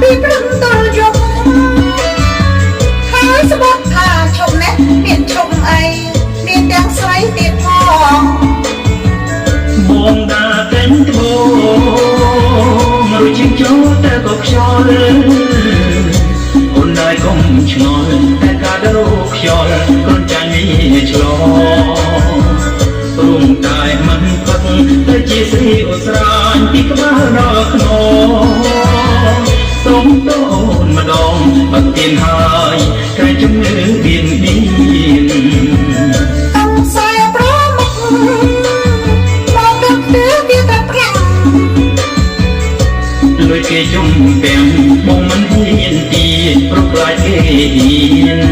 ពីព្រឹងទល់យប់ហើយស្បត់ថាឈប់ណែមានឈប់អីមានទាំងស្រីទៀតផងបងដាតែងត្បូងរួចជាងចូលតែក៏ខ្យល់អូនដែរកុំឆ្ងល់តែកាដូខ្យល់កូនចាញ់មានឆ្លងព្រមតែមិនផឹកតែជាស្រីអូស្រាញពីក្បាលដល់ខ្នងសូមតូនម្ដងបាត់ទៀនហើយតែជំនឿបៀនបៀនតាំងខ្សែប្រមុខមកដល់ទើបវាតែប្រាំងលួយគេជំពាំងបងមិនហ៊ានទីប្រកឡាយគេហ៊ាន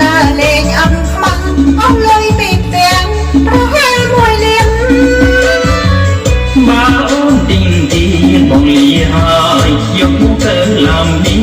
តើលេងអត់ខ្មាំងអស់លុយពីផ្ទាំងប្រហែល1លានបើអូនទីងទីបងលីហើយយកមកទៅឡាំនេះ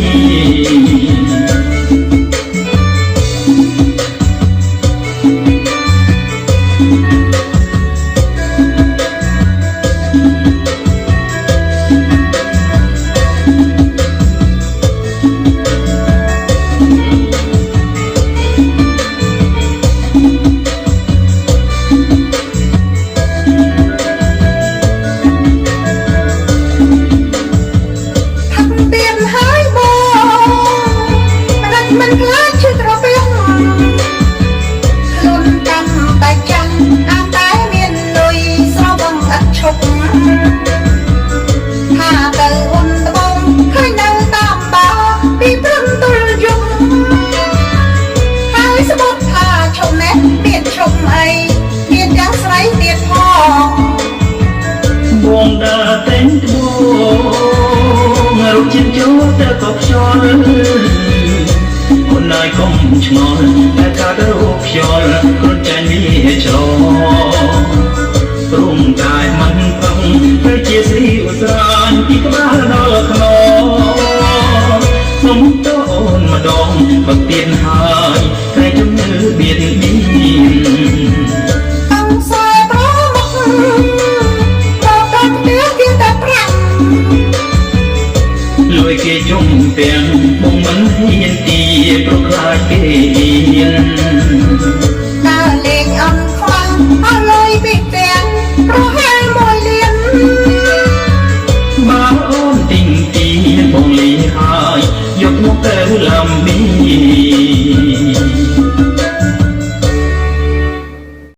មិនខ្លាចឈឺត្រពាំងខ្លួនកាន់តែចាំងអាតែមានលុយស្រវឹងឥតឈប់ថាទៅអូនត្បូងឃើញនៅតាមបាពីព្រឹងទល់យប់ហើយស្បត់ថាឈប់ណែមានឈប់អីមានទាំងស្រីទៀតផងបងដើរតែងត្បូងរូបជាចូលតែក៏ខ្យល់ណាយកុំឆ្ងល់តែកាដូខ្យល់គ្រុនចាញ់វាឆ្លងព្រមតែមិនផឹងទៅជាស្រីឧស្សាហ៍ពីក្បាលដល់ខ្នងសុំតូនម្ដងបើទៀនហើយតែជំនឿបៀនបៀនតាំងខ្សែប្រមុខមកដល់ទើបវាតែប្រាំងលួយគេជំពាំងបងមិនហ៊ានទីប្រកឡាយគេហ៊ានតើលេងអន់ខ្លាំងអស់លុយពីផ្ទាំងប្រហែល1លានបើអូនទីងទីបងលីហើយយកមកទៅឡាំប៊ី